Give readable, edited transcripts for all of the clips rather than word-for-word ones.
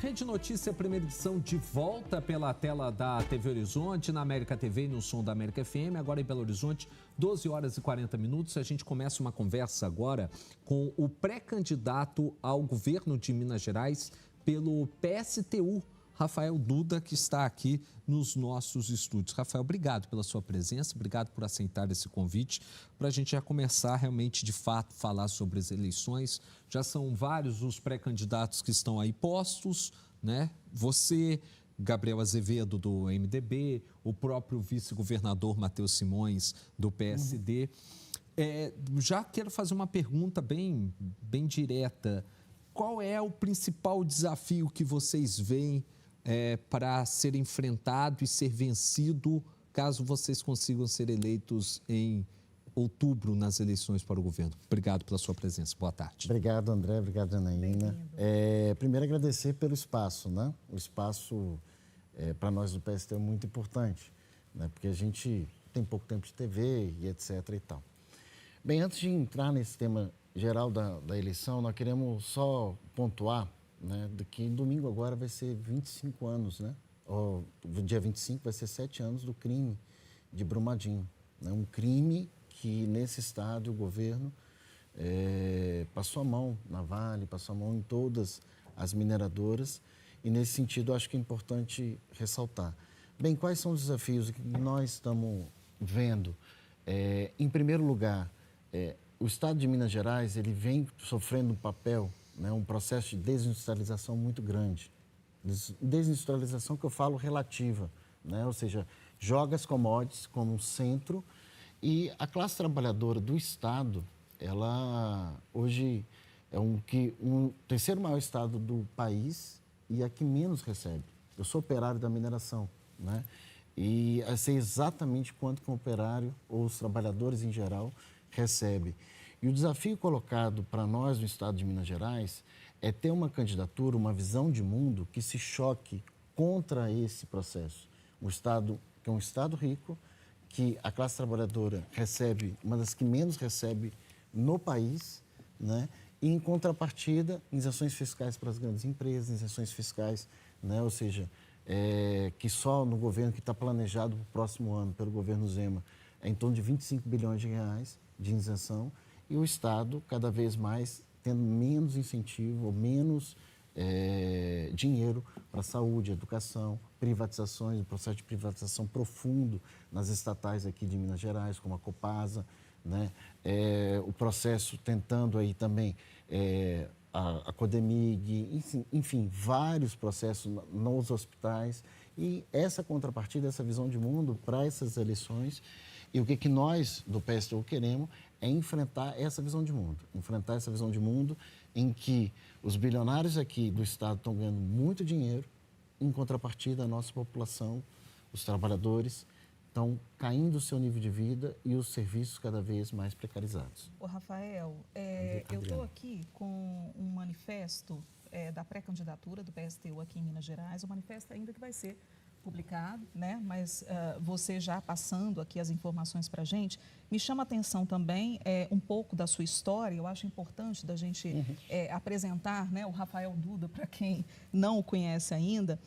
Rede Notícia, primeira edição, de volta pela tela da TV Horizonte, na América TV e no som da América FM. Agora em Belo Horizonte, 12 horas e 40 minutos. A gente começa uma conversa agora com o pré-candidato ao governo de Minas Gerais pelo PSTU, Rafael Duda, que está aqui nos nossos estúdios. Rafael, obrigado pela sua presença, obrigado por aceitar esse convite, para a gente já começar realmente, de fato, falar sobre as eleições. Já são vários os pré-candidatos que estão aí postos, né? Você, Gabriel Azevedo, do MDB, o próprio vice-governador Matheus Simões, do PSD. Já quero fazer uma pergunta bem direta. Qual é o principal desafio que vocês veem para ser enfrentado e ser vencido caso vocês consigam ser eleitos em outubro nas eleições para o governo? Obrigado pela sua presença. Boa tarde. Obrigado, André. Obrigado, Janaína. Primeiro, agradecer pelo espaço, né? O espaço, para nós do PST, é muito importante, né? Porque a gente tem pouco tempo de TV e etc. e tal. Bem, antes de entrar nesse tema geral da eleição, nós queremos só pontuar, né, de que domingo agora vai ser 25 anos, né? O dia 25 vai ser 7 anos do crime de Brumadinho, né? Um crime que nesse estado o governo passou a mão na Vale, passou a mão em todas as mineradoras e nesse sentido acho que é importante ressaltar. Bem, quais são os desafios que nós estamos vendo? Em primeiro lugar, o estado de Minas Gerais ele vem sofrendo um papel, né, um processo de desindustrialização muito grande. Desindustrialização que eu falo relativa, né, ou seja, joga as commodities como um centro e a classe trabalhadora do estado, ela hoje é um terceiro maior estado do país e a que menos recebe. Eu sou operário da mineração, né, e eu sei exatamente quanto que um operário ou os trabalhadores em geral recebe. E o desafio colocado para nós no estado de Minas Gerais é ter uma candidatura, uma visão de mundo que se choque contra esse processo. Um estado que é um estado rico, que a classe trabalhadora recebe, uma das que menos recebe no país, né? E em contrapartida, isenções fiscais para as grandes empresas, isenções fiscais, né? Ou seja, que só no governo que está planejado para o próximo ano, pelo governo Zema, é em torno de 25 bilhões de reais de isenção, e o Estado cada vez mais tendo menos incentivo ou menos dinheiro para saúde, educação, privatizações, um processo de privatização profundo nas estatais aqui de Minas Gerais, como a Copasa, né? O processo tentando aí também a Codemig, enfim, vários processos nos hospitais, e essa contrapartida, essa visão de mundo para essas eleições. E o que nós, do PSTU, queremos é enfrentar essa visão de mundo. Enfrentar essa visão de mundo em que os bilionários aqui do Estado estão ganhando muito dinheiro, em contrapartida, a nossa população, os trabalhadores, estão caindo o seu nível de vida e os serviços cada vez mais precarizados. Ô, Rafael, eu estou aqui com um manifesto da pré-candidatura do PSTU aqui em Minas Gerais, um manifesto ainda que vai ser publicado, né? Mas você já passando aqui as informações para a gente, me chama a atenção também um pouco da sua história. Eu acho importante da gente apresentar, né, o Rafael Duda, para quem não o conhece ainda,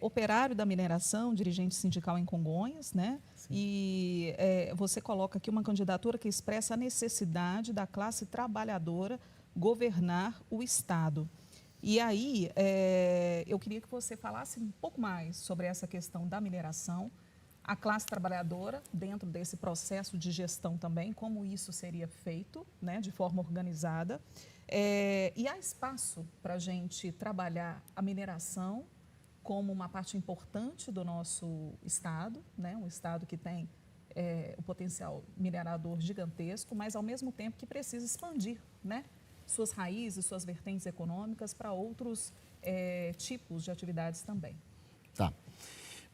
operário da mineração, dirigente sindical em Congonhas, né? Sim. E você coloca aqui uma candidatura que expressa a necessidade da classe trabalhadora governar o Estado. E aí, eu queria que você falasse um pouco mais sobre essa questão da mineração, a classe trabalhadora dentro desse processo de gestão também, como isso seria feito, né, de forma organizada. E há espaço para a gente trabalhar a mineração como uma parte importante do nosso estado, né, um estado que tem o potencial minerador gigantesco, mas ao mesmo tempo que precisa expandir, né, suas raízes, suas vertentes econômicas para outros tipos de atividades também. Tá.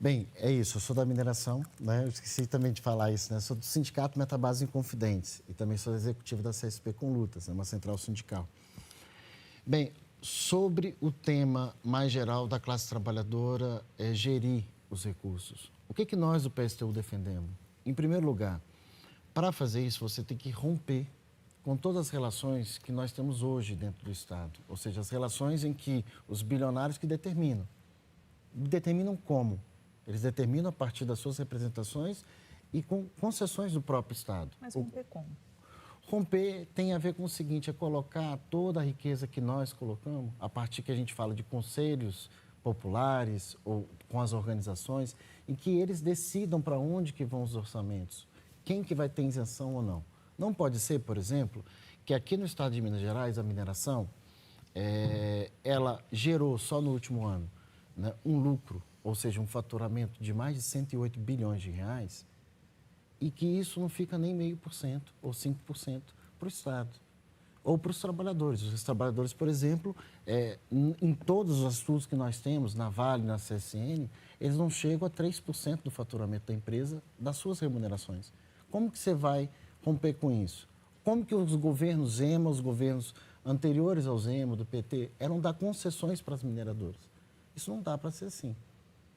Bem, é isso. Eu sou da mineração, né? Eu esqueci também de falar isso, né? Sou do Sindicato Metabase Inconfidentes e também sou executivo da CSP com Lutas, né? Uma central sindical. Bem, sobre o tema mais geral da classe trabalhadora, gerir os recursos. O que nós do PSTU defendemos? Em primeiro lugar, para fazer isso, você tem que romper com todas as relações que nós temos hoje dentro do Estado. Ou seja, as relações em que os bilionários que determinam. Determinam como? Eles determinam a partir das suas representações e com concessões do próprio Estado. Mas romper como? Romper tem a ver com o seguinte, é colocar toda a riqueza que nós colocamos, a partir que a gente fala de conselhos populares ou com as organizações, em que eles decidam para onde que vão os orçamentos, quem que vai ter isenção ou não. Não pode ser, por exemplo, que aqui no estado de Minas Gerais, a mineração, ela gerou só no último ano, né, um lucro, ou seja, um faturamento de mais de 108 bilhões de reais, e que isso não fica nem 0,5% ou 5% para o Estado ou para os trabalhadores. Os trabalhadores, por exemplo, em todos os estudos que nós temos, na Vale, na CSN, eles não chegam a 3% do faturamento da empresa das suas remunerações. Como que você vai romper com isso? Como que os governos Zema, os governos anteriores ao Zema, do PT, eram dar concessões para as mineradoras? Isso não dá para ser assim.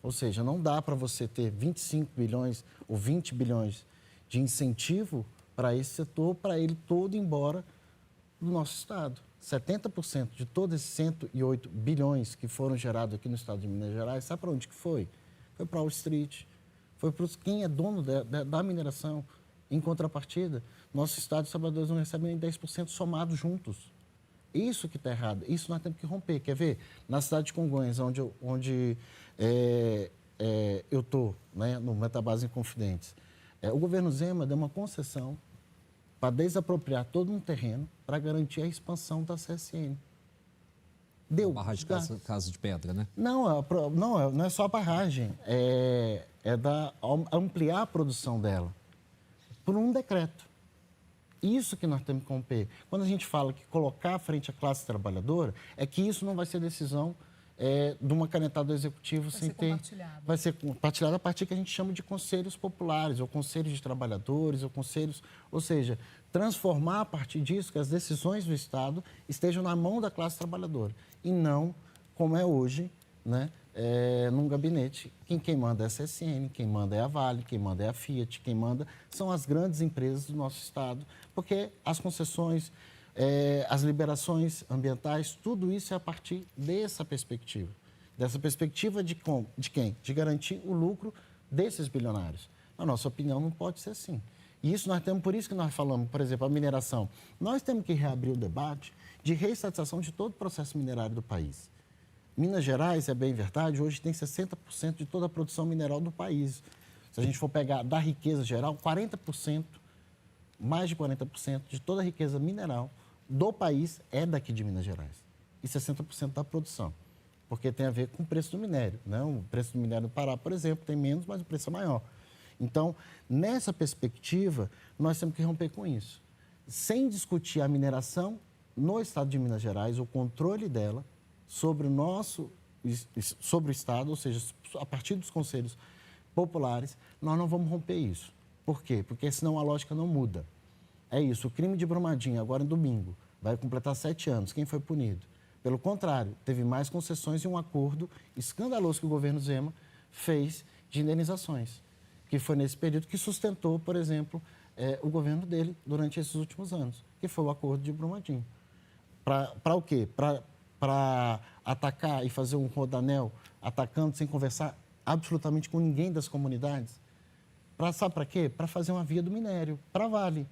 Ou seja, não dá para você ter 25 bilhões ou 20 bilhões de incentivo para esse setor, para ele todo ir embora do nosso Estado. 70% de todos esses 108 bilhões que foram gerados aqui no Estado de Minas Gerais, sabe para onde que foi? Foi para Wall Street, foi para quem é dono da mineração. Em contrapartida, nosso Estado, os trabalhadores não recebem nem 10% somados juntos. Isso que está errado, isso nós temos que romper. Quer ver? Na cidade de Congonhas, onde eu estou, né, no Metabase Inconfidentes, o governo Zema deu uma concessão para desapropriar todo um terreno para garantir a expansão da CSN. Deu. Barragem de Casa de Pedra, né? Não é só a barragem, ampliar a produção dela por um decreto. Isso que nós temos que romper. Quando a gente fala que colocar à frente a classe trabalhadora, é que isso não vai ser decisão de uma canetada do executivo sem ter... Vai ser compartilhado a partir que a gente chama de conselhos populares, ou conselhos de trabalhadores, ou conselhos... Ou seja, transformar a partir disso que as decisões do Estado estejam na mão da classe trabalhadora. E não, como é hoje, né, num gabinete, quem manda é a CSN, quem manda é a Vale, quem manda é a Fiat, quem manda são as grandes empresas do nosso Estado, porque as concessões, as liberações ambientais, tudo isso é a partir dessa perspectiva de quem? De garantir o lucro desses bilionários. Na nossa opinião, não pode ser assim. E isso nós temos, por isso que nós falamos, por exemplo, a mineração. Nós temos que reabrir o debate de reestatização de todo o processo minerário do país. Minas Gerais, é bem verdade, hoje tem 60% de toda a produção mineral do país. Se a gente for pegar da riqueza geral, 40%, mais de 40% de toda a riqueza mineral do país é daqui de Minas Gerais. E 60% da produção, porque tem a ver com o preço do minério, né? O preço do minério no Pará, por exemplo, tem menos, mas o preço é maior. Então, nessa perspectiva, nós temos que romper com isso. Sem discutir a mineração no estado de Minas Gerais, o controle dela sobre o Estado, ou seja, a partir dos conselhos populares, nós não vamos romper isso. Por quê? Porque senão a lógica não muda. É isso, o crime de Brumadinho, agora em domingo, vai completar 7 anos. Quem foi punido? Pelo contrário, teve mais concessões e um acordo escandaloso que o governo Zema fez de indenizações, que foi nesse período que sustentou, por exemplo, o governo dele durante esses últimos anos, que foi o acordo de Brumadinho. Para o quê? Para atacar e fazer um rodanel, atacando sem conversar absolutamente com ninguém das comunidades. Sabe para quê? Para fazer uma via do minério, para Vale.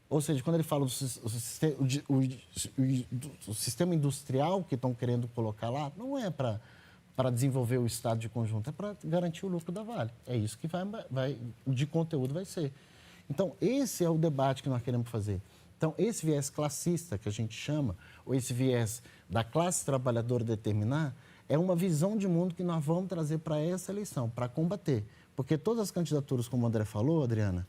Ou seja, quando ele fala do sistema industrial que estão querendo colocar lá, não é para desenvolver o estado de conjunto, é para garantir o lucro da Vale. É isso que de conteúdo vai ser. Então, esse é o debate que nós queremos fazer. Então, esse viés classista que a gente chama, ou esse viés da classe trabalhadora determinar, é uma visão de mundo que nós vamos trazer para essa eleição, para combater. Porque todas as candidaturas, como o André falou, Adriana,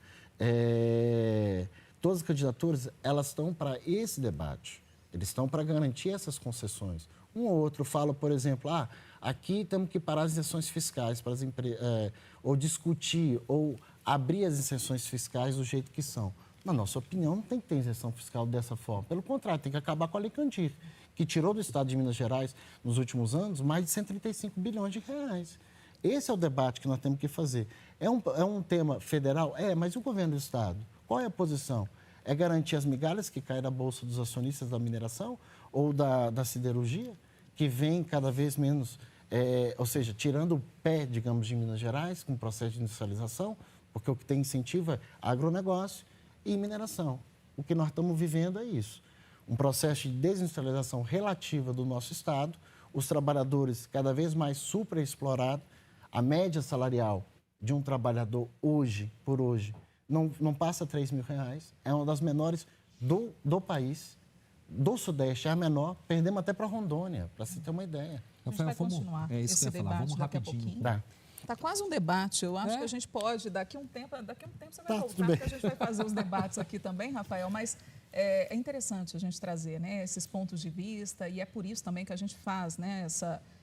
todas as candidaturas, elas estão para esse debate. Eles estão para garantir essas concessões. Um ou outro fala, por exemplo, aqui temos que parar as isenções fiscais para as empresas, ou discutir, ou abrir as isenções fiscais do jeito que são. Na nossa opinião, não tem que ter isenção fiscal dessa forma. Pelo contrário, tem que acabar com a Lei Candir, que tirou do Estado de Minas Gerais, nos últimos anos, mais de 135 bilhões de reais. Esse é o debate que nós temos que fazer. É um tema federal? Mas e o governo do Estado? Qual é a posição? É garantir as migalhas que caem da bolsa dos acionistas da mineração ou da siderurgia, que vem cada vez menos, ou seja, tirando o pé, digamos, de Minas Gerais, com o processo de industrialização, porque o que tem incentivo é agronegócio e mineração. O que nós estamos vivendo é isso. Um processo de desindustrialização relativa do nosso Estado, os trabalhadores cada vez mais superexplorados, a média salarial de um trabalhador hoje, por hoje, não passa R$3.000, é uma das menores do país, do Sudeste, é a menor, perdemos até para Rondônia, para se ter uma ideia. A gente vai continuar esse debate daqui a pouquinho. Está quase um debate, eu acho que a gente pode, daqui a um tempo você vai voltar, porque a gente vai fazer os debates aqui também, Rafael, mas é interessante a gente trazer, né, esses pontos de vista e é por isso também que a gente faz, né,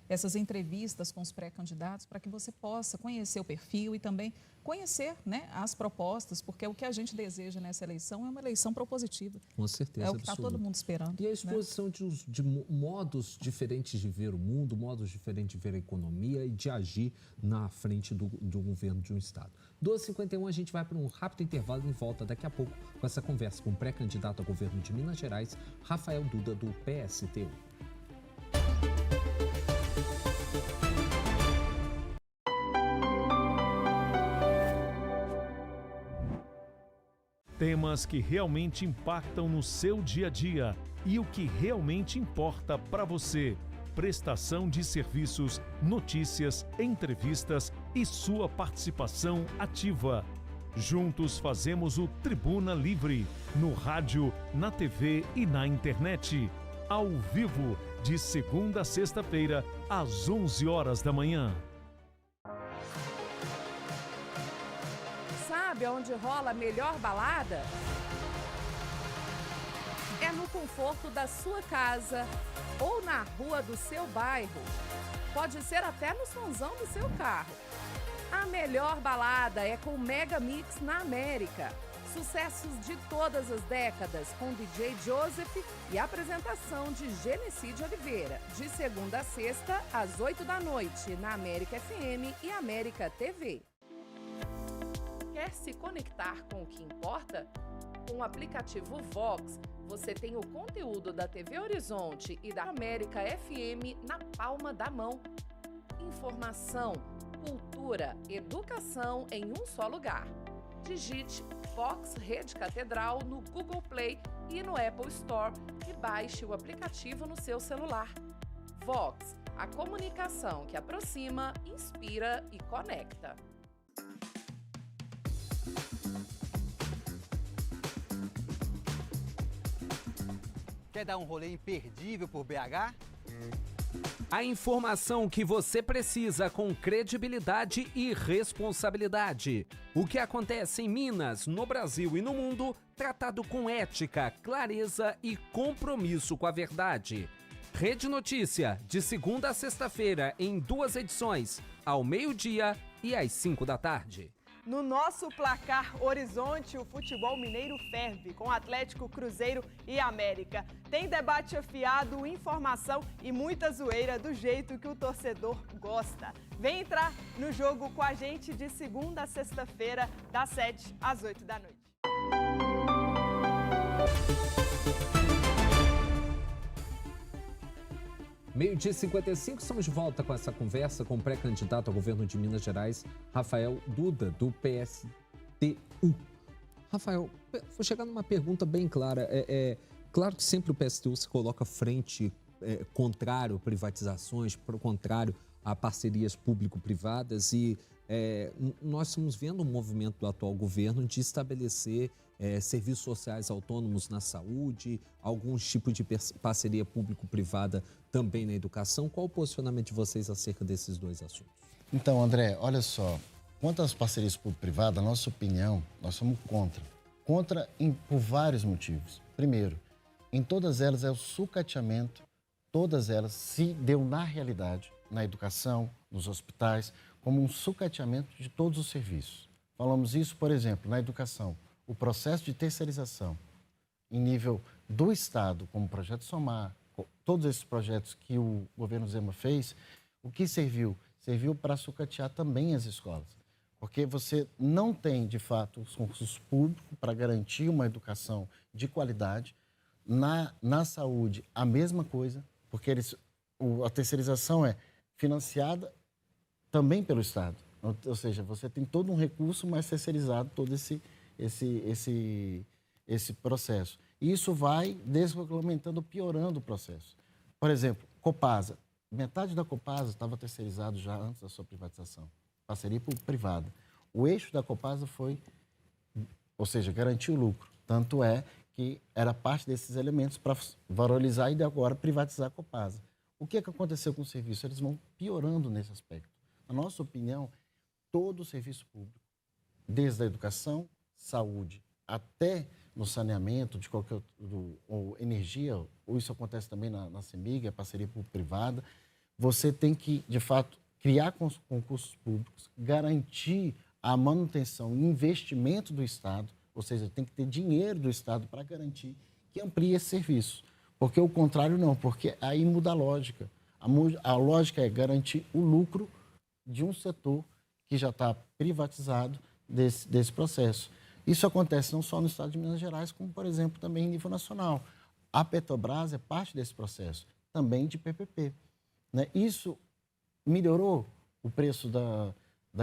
essas entrevistas com os pré-candidatos para que você possa conhecer o perfil e também conhecer, né, as propostas, porque o que a gente deseja nessa eleição é uma eleição propositiva. Com certeza, é o que está todo mundo esperando. E a exposição, né, de modos diferentes de ver o mundo, modos diferentes de ver a economia e de agir na frente do governo de um Estado. 12h51, a gente vai para um rápido intervalo e volta daqui a pouco com essa conversa com o pré-candidato ao governo de Minas Gerais, Rafael Duda, do PSTU. Temas que realmente impactam no seu dia a dia e o que realmente importa para você. Prestação de serviços, notícias, entrevistas e sua participação ativa. Juntos fazemos o Tribuna Livre, no rádio, na TV e na internet. Ao vivo, de segunda a sexta-feira, às 11 horas da manhã. Sabe onde rola a melhor balada? É no conforto da sua casa ou na rua do seu bairro. Pode ser até no sonzão do seu carro. A melhor balada é com Mega Mix na América. Sucessos de todas as décadas com DJ Joseph e apresentação de Genesi de Oliveira. De segunda a sexta, às 8 da noite, na América FM e América TV. Quer se conectar com o que importa? Com o aplicativo Vox, você tem o conteúdo da TV Horizonte e da América FM na palma da mão. Informação, cultura, educação em um só lugar. Digite Vox Rede Catedral no Google Play e no Apple Store e baixe o aplicativo no seu celular. Vox, a comunicação que aproxima, inspira e conecta. Quer dar um rolê imperdível por BH? A informação que você precisa com credibilidade e responsabilidade. O que acontece em Minas, no Brasil e no mundo, tratado com ética, clareza e compromisso com a verdade. Rede Notícia, de segunda a sexta-feira, em 2 edições, ao meio-dia e às 5 da tarde. No nosso placar Horizonte, o futebol mineiro ferve, com Atlético, Cruzeiro e América. Tem debate afiado, informação e muita zoeira do jeito que o torcedor gosta. Vem entrar no jogo com a gente de segunda a sexta-feira, das 7 às 8 da noite. Meio-dia e 55, estamos de volta com essa conversa com o pré-candidato ao governo de Minas Gerais, Rafael Duda, do PSTU. Rafael, vou chegar numa pergunta bem clara. Claro que sempre o PSTU se coloca frente contrário a privatizações, contrário a parcerias público-privadas e nós estamos vendo um movimento do atual governo de estabelecer serviços sociais autônomos na saúde, alguns tipos de parceria público-privada também na educação. Qual o posicionamento de vocês acerca desses dois assuntos? Então, André, olha só, quanto às parcerias público-privadas, a nossa opinião, nós somos contra. Contra por vários motivos. Primeiro, em todas elas é o sucateamento, todas elas se deu na realidade, na educação, nos hospitais, como um sucateamento de todos os serviços. Falamos isso, por exemplo, na educação. O processo de terceirização em nível do Estado, como o Projeto Somar, todos esses projetos que o governo Zema fez, o que serviu? Serviu para sucatear também as escolas. Porque você não tem, de fato, os concursos públicos para garantir uma educação de qualidade. Na saúde, a mesma coisa, porque a terceirização é financiada também pelo Estado. Ou seja, você tem todo um recurso, mas terceirizado todo esse processo. E isso vai desregulamentando, piorando o processo. Por exemplo, Copasa. Metade da Copasa estava terceirizado já antes da sua privatização. Parceria privada. O eixo da Copasa foi, ou seja, garantir o lucro. Tanto é que era parte desses elementos para valorizar e agora privatizar a Copasa. O que aconteceu com o serviço? Eles vão piorando nesse aspecto. Na nossa opinião, todo o serviço público, desde a educação, saúde, até no saneamento, de qualquer ou energia, ou isso acontece também na CEMIG, a parceria público-privada, você tem que, de fato, criar concursos públicos, garantir a manutenção e investimento do Estado, ou seja, tem que ter dinheiro do Estado para garantir que amplie esse serviço. Porque o contrário não, porque aí muda a lógica. A lógica é garantir o lucro de um setor que já está privatizado desse processo. Isso acontece não só no estado de Minas Gerais, como, por exemplo, também em nível nacional. A Petrobras é parte desse processo, também de PPP. Né? Isso melhorou o preço da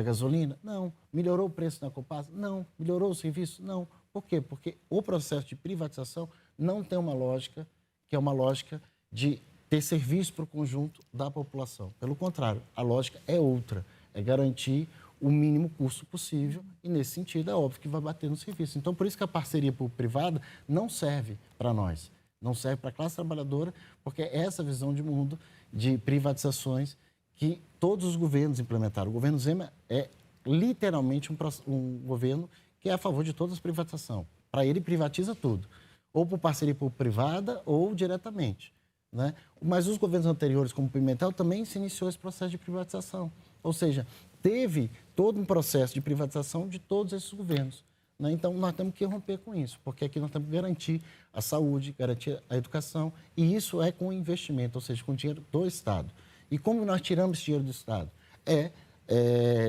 gasolina? Não. Melhorou o preço da Copasa? Não. Melhorou o serviço? Não. Por quê? Porque o processo de privatização não tem uma lógica, que é uma lógica de ter serviço para o conjunto da população. Pelo contrário, a lógica é outra, é garantir o mínimo custo possível e, nesse sentido, é óbvio que vai bater no serviço. Então, por isso que a parceria público-privada não serve para nós, não serve para a classe trabalhadora, porque é essa visão de mundo de privatizações que todos os governos implementaram. O governo Zema é literalmente um governo que é a favor de todas as privatizações. Para ele, privatiza tudo, ou por parceria público-privada ou diretamente. Né? Mas os governos anteriores, como o Pimentel, também se iniciou esse processo de privatização. Ou seja, teve todo um processo de privatização de todos esses governos. Né? Então, nós temos que romper com isso, porque aqui nós temos que garantir a saúde, garantir a educação, e isso é com investimento, ou seja, com dinheiro do Estado. E como nós tiramos esse dinheiro do Estado?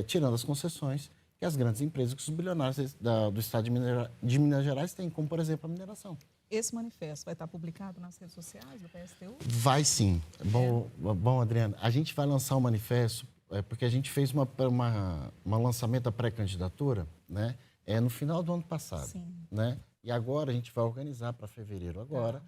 Tirando as concessões que as grandes empresas, que os bilionários do Estado de Minas Gerais têm, como, por exemplo, a mineração. Esse manifesto vai estar publicado nas redes sociais do PSTU? Vai sim. Bom, Adriana, a gente vai lançar um manifesto, porque a gente fez um lançamento da pré-candidatura, né? No final do ano passado. Sim. Né? E agora a gente vai organizar para fevereiro agora,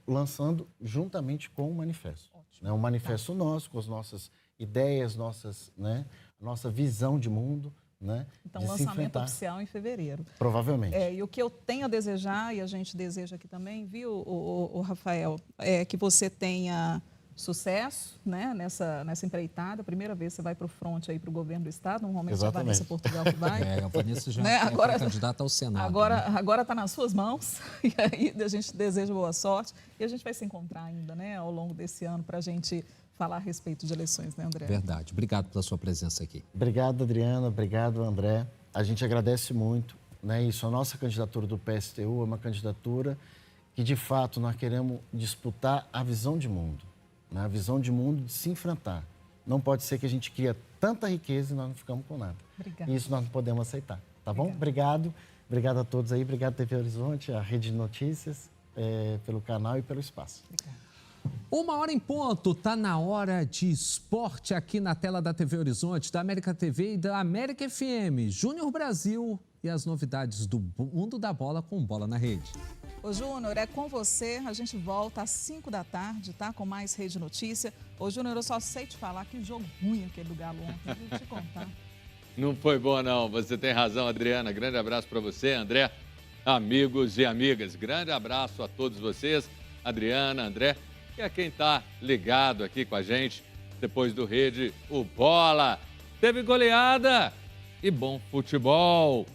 lançando juntamente com o manifesto. Né? Um manifesto nosso, com as nossas ideias, nossa visão de mundo. Né? Então, lançamento oficial em fevereiro. Provavelmente. E o que eu tenho a desejar, e a gente deseja aqui também, viu, o Rafael, é que você tenha sucesso, né, nessa empreitada. Primeira vez que você vai para o fronte aí para o governo do Estado, normalmente a Vanessa Portugal que vai. A Vanessa já agora, é candidata ao Senado. Agora está nas suas mãos, e aí a gente deseja boa sorte, e a gente vai se encontrar ainda, né, ao longo desse ano para a gente falar a respeito de eleições, né, André? Verdade. Obrigado pela sua presença aqui. Obrigado, Adriana. Obrigado, André. A gente agradece muito, né? Isso, a nossa candidatura do PSTU é uma candidatura que, de fato, nós queremos disputar a visão de mundo, né? A visão de mundo de se enfrentar. Não pode ser que a gente cria tanta riqueza e nós não ficamos com nada. Obrigada. Isso nós não podemos aceitar, tá bom? Obrigado. Obrigado a todos aí. Obrigado, TV Horizonte, a Rede de Notícias, pelo canal e pelo espaço. Obrigada. 1h em ponto, tá na hora de esporte aqui na tela da TV Horizonte, da América TV e da América FM, Júnior Brasil e as novidades do mundo da bola com Bola na Rede. Ô Júnior, é com você, a gente volta às 5 da tarde, tá? Com mais Rede Notícia. Ô Júnior, eu só sei te falar que jogo ruim aquele do Galo ontem, vou te contar. Não foi bom não, você tem razão, Adriana, grande abraço para você, André, amigos e amigas, grande abraço a todos vocês, Adriana, André, que é quem está ligado aqui com a gente depois do Rede, o Bola. Teve goleada e bom futebol.